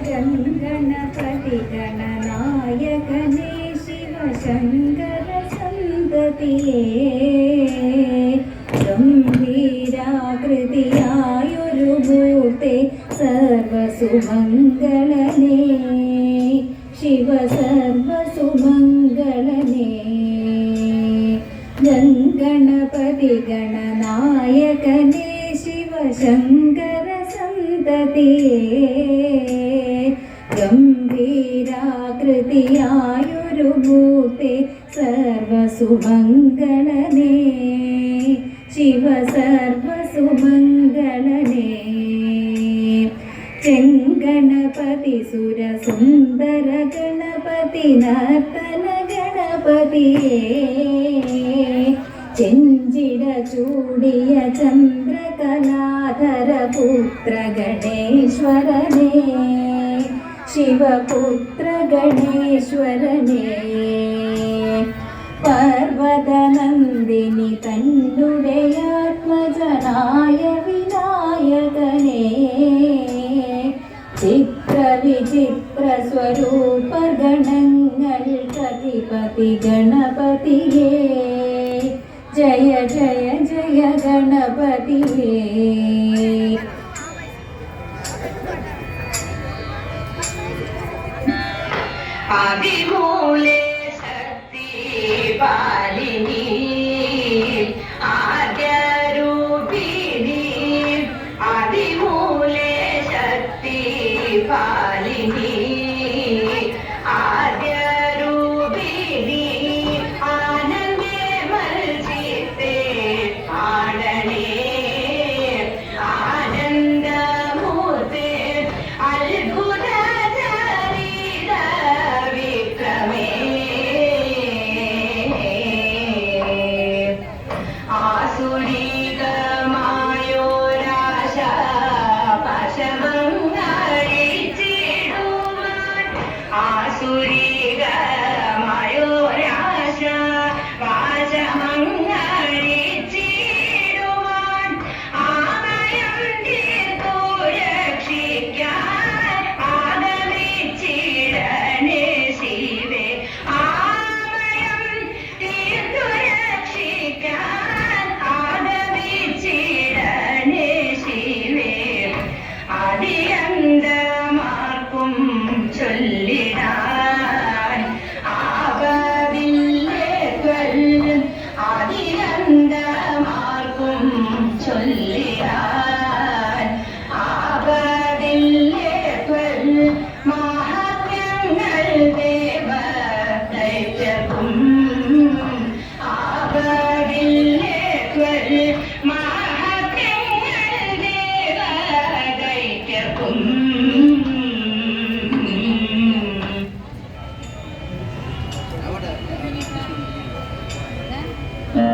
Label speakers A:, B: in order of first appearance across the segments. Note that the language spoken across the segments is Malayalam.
A: ഗണപതി ഗണനായകനേ ശിവശങ്കര സന്തതിയേ ഗംഭീരാകൃതിയായൊരു മൂർത്തി സർവസുമംഗളനേ ശിവ സർവസുമംഗളനേ ഗണപതി ഗണനായകനേ ശിവശങ്കര സന്തതിയേ ഗംഭീരാകൃതിയായൊരു മൂർത്തി സർവസുമംഗളനേ ശിവ സർവസുമംഗളനേ ചെങ്കണപതി സുരസുന്ദര ഗണപതി നർത്തന ഗണപതിയേ ചെഞ്ചിട ചൂടിയ ചന്ദ്രകലാധര പുത്ര ഗണേശ്വരനേ ശിവപുത്ര ഗണേശ്വരനേ പർവതനന്ദിനി തന്നുടെ ആത്മജനായ വിനായകനേ ചിത്രവിചിത്ര സ്വരൂപ ഗണങ്ങൾക്കധിപതി ഗണപതിയേ ജയ ജയ ജയ ഗണപതിയേ
B: ആദിമൂലേ ശക്തി പാലിനി ആദ്യരൂപിണി ആദിമൂലേ ശക്തി പാലിനി ആദ്യരൂപിണി ആനന്ദേ മൽജിത്തേ ആടണേ ആനന്ദമൂർത്തേ അത്ഭുത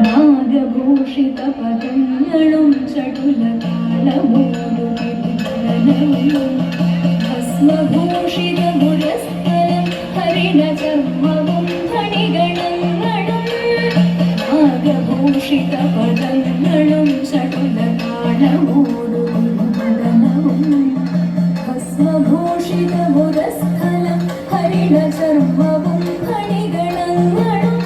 A: നാഗഭൂഷിത പദങ്ങളും ചടുലതാളമൂടും ഭസ്മഭൂഷിത മുരസ്ഥലം ഹരിണ ചർമ്മവും ഫണിഗണങ്ങളും നാഗഭൂഷിത പദങ്ങളും ചടുലതാളമൂടും മദനവും ഭസ്മഭൂഷിത മുരസ്ഥലം ഹരിണ ചർമ്മവും ഫണിഗണങ്ങളും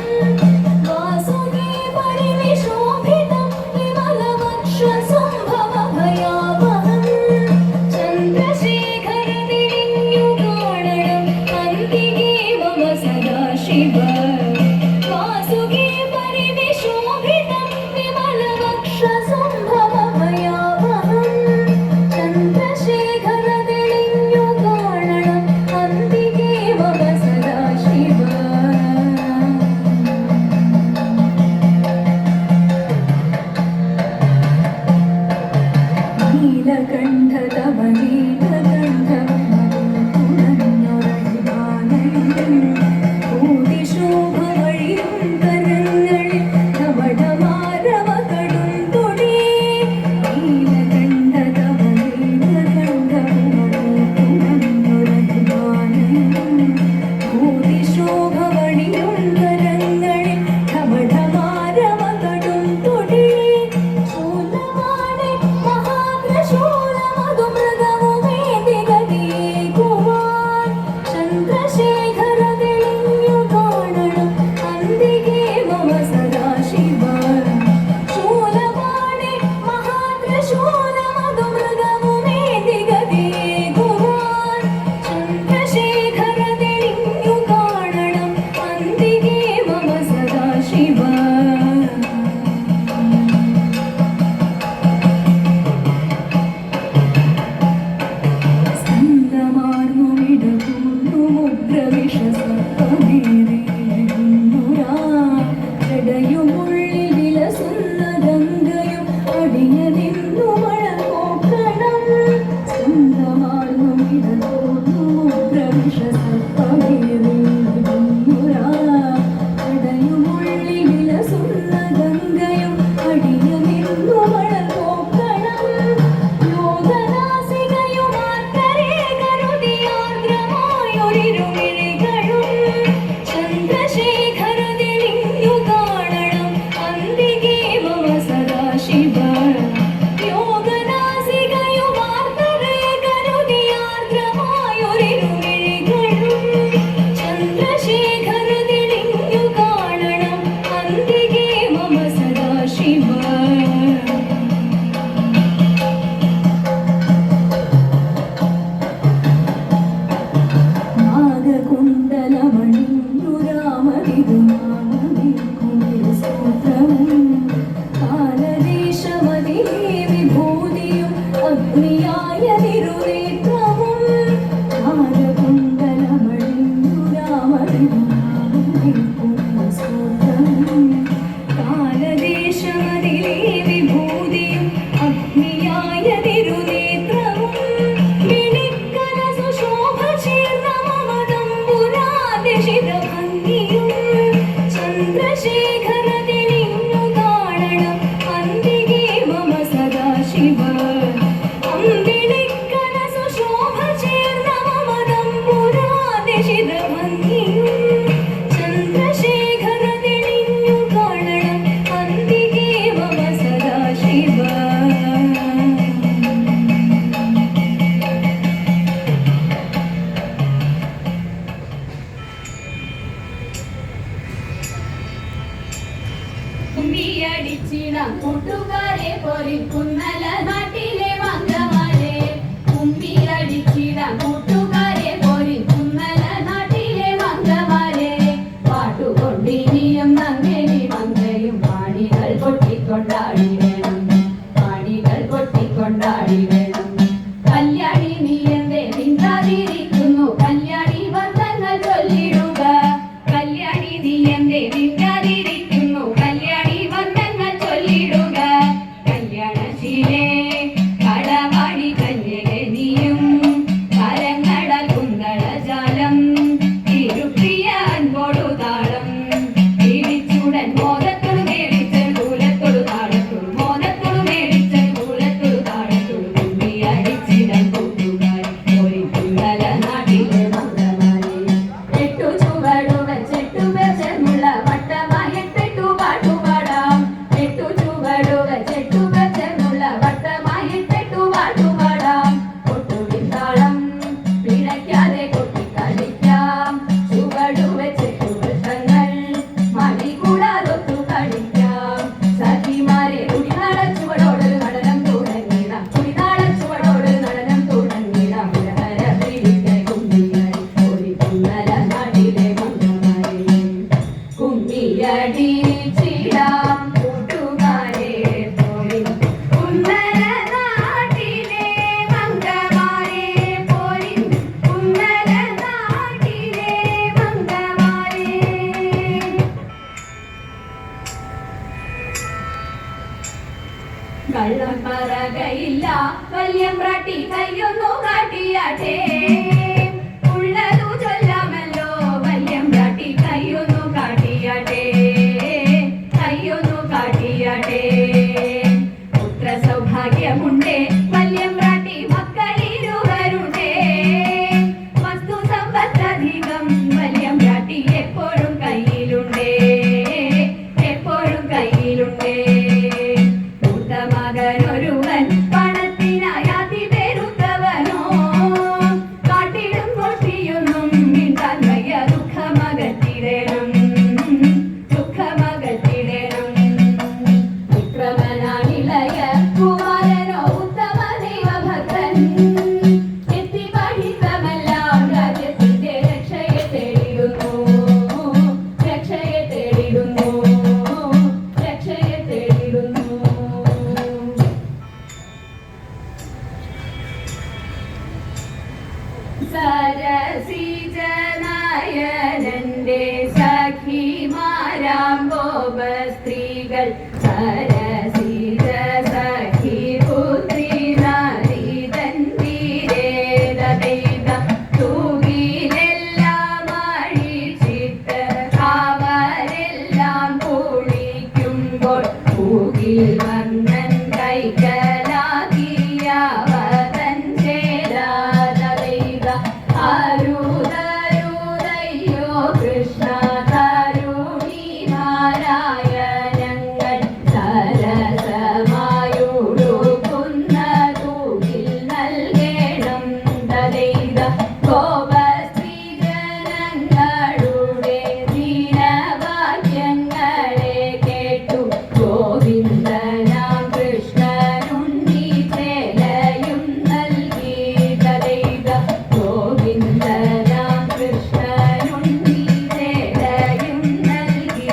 A: പോരി കുന്നല നാട്ടിലെ മംഗമാരെ കുമ്പിയടിച്ചിടാം കൂട്ടുകാരെ പോരി കുന്നല നാട്ടിലെ മംഗമാരെ പാട്ടുകൊണ്ടിനിയും നങ്ങേലി മങ്കയും പാണികൾ കൊട്ടിക്കൊണ്ടാടി വേണം പാണികൾ കൊട്ടിക്കൊണ്ടാടി വേണം കല്യാണി നീ എന്തേ മിണ്ടാതിരിക്കുന്നു കല്യാണി വർണ്ണങ്ങൾ ചൊല്ലിടുക കല്യാണി നീ എന്തേ മിണ്ടാതിരിക്കുന്നു കല്യാണി വർണ്ണങ്ങൾ ചൊല്ലിടുക കല്യാണശീലേ കളവാടി കന്യകെ നീയും കരങ്ങളാൽ കുന്തളജാലം തിരുപ്രിയ അൻപോടു താളം തിരിച്ചുടൻ മോദത്തോടു മേടിച്ച കൂലത്തോടു താളത്തോടു മോദത്തോടു മേടിച്ച കൂലത്തോടു താളത്തോടു കുമ്പിയടിച്ചിടം കൂട്ടുകാർ ഒരു കുന്നല നാട്ടിലെ മംഗമാരെ എട്ടു ചുവടു വെച്ചെട്ടു പേർ ചേർന്നുള്ള വട്ടമായിട്ടെട്ടു പാട്ടുപാടാം എട്ടു ചുവടു വെച്ചെട്ടു പേർ ചേർന്നുള്ള വട്ടമായിട്ടെട്ടു പാട്ടുപാടാം കൊട്ടുവിൻ താളം പിഴയ്ക്കാതെ കൊട്ടിക്കളിക്കാം ചുവടു വെച്ചെട്ടു വൃത്തങ്ങൾ മടി കൂടാതൊത്തു കളിക്കാം സഖിമാരെ കുടിനാട ചുവടോടൊരു നടനം തുടങ്ങിടാം കുടിനാട ചുവടോടൊരു നടനം തുടങ്ങിടാം വിരഹര പിടിക്ക കുമ്പിയടി ഒരു കുന്നല നാട്ടിലെ മംഗമാരെ കുമ്പിയടിച്ചിടാം കൂട്ടുകാരെ പോരി കുന്നല നാട്ടിലെ മംഗമാരെ പോരി കുന്നല നാട്ടിലെ മംഗമാരെ കള്ളം പറകയില്ല വല്യമ്പ്രാട്ടി കയ്യൊന്നു കാട്ടിയാട്ടെ ഉള്ളതു ചൊല്ലാമല്ലോ വല്യമ്പ്രാട്ടി കയ്യൊന്നു കാട്ടിയാട്ടെ കയ്യൊന്നു കാട്ടിയാട്ടെ പുത്ര സൗഭാഗ്യമുണ്ടേ വല്യമ്പ്രാട്ടി മക്കളിരുവരുണ്ടേ വസ്തു സമ്പത്തധികം വല്യമ്പ്രാട്ടി എപ്പോഴും കയ്യിലുണ്ടേ എപ്പോഴും കയ്യിലുണ്ടേ മകനൊരുവൻ പണത്തിനായി അതിപെരുത്തവനോ കാട്ടിടും കൊട്ടിയൊന്നും മിണ്ടാൻ വയ്യ ദുഃഖമകറ്റിടണം ദുഃഖമകറ്റിടണം വിക്രമനാണിളയ കുമാരനോ ഉത്തമ ദൈവഭക്തൻ എത്തി പഠിത്തമെല്ലാം രാജ്യത്തിന്റെ രക്ഷയെ തേടിടുന്നു രക്ഷയെ തേടിടുന്നു രക്ഷയെ തേടിടുന്നു സരസിജനായനന്റെ സഖിമാരാം ഗോപ സ്ത്രീകൾ സരസിജ സഖി പുത്രി നാരീതൻ തീരേത തൂകിലെല്ലാം അഴിച്ചിട്ട് അവരെല്ലാം കുളിക്കുമ്പോൾ പൂകിൽ വന്നൻ കൈകലാകിയവതൻ ചേരാതൈത അരുതരുതയ്യോ കൃഷ്ണ തരുണി നാരായണങ്ങൾ സരസമായുടുക്കുന്ന തൂകിൽ നൽകണം തദൈത ഗോപസ്ത്രീജനങ്ങളുടെ ദീനവാക്യങ്ങളെ കേട്ടു ഗോവിന്ദനാം കൃഷ്ണനുണ്ണി ചേലയും നൽകി തദൈത ഗോവിന്ദനാം കൃഷ്ണനുണ്ണി ചേലയും നൽകി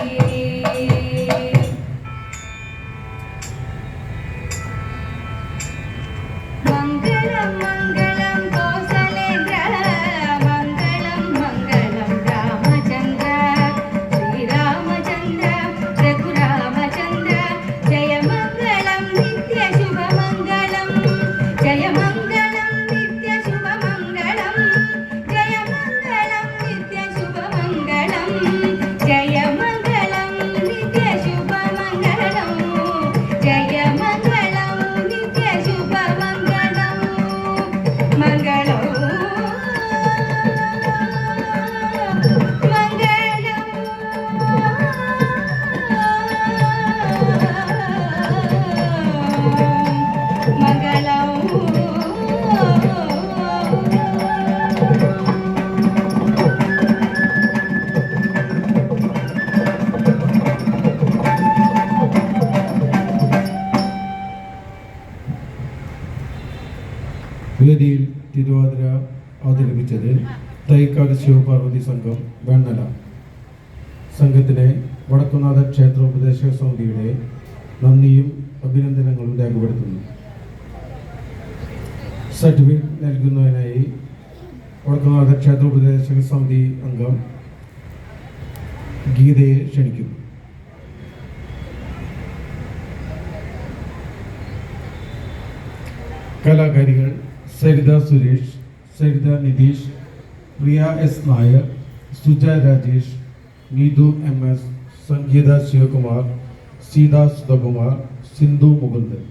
A: മംഗളം മംഗളം കോസലേന്ദ്ര
C: വേദിയിൽ തിരുവാതിര അവതരിപ്പിച്ചത് തൈക്കാട് ശിവപാർവതി സംഘം വെണ്ണല. സംഘത്തിനെ വടക്കുംനാഥ ക്ഷേത്ര ഉപദേശക സമിതിയുടെ നന്ദിയും അഭിനന്ദനങ്ങളും രേഖപ്പെടുത്തുന്നു. സർട്ടിഫിക്കറ്റ് നൽകുന്നതിനായി വടക്കുംനാഥ ക്ഷേത്ര ഉപദേശക സമിതി അംഗം ഗീതയെ ക്ഷണിക്കുന്നു. കലാകാരികൾ Saritha Suresh, Saritha Nitheesh, Priya S Nair, Suja Rajesh, Neethu M S, Sangeetha Sivakumar, Seetha Sudhakumar, Sindhu Mukundan.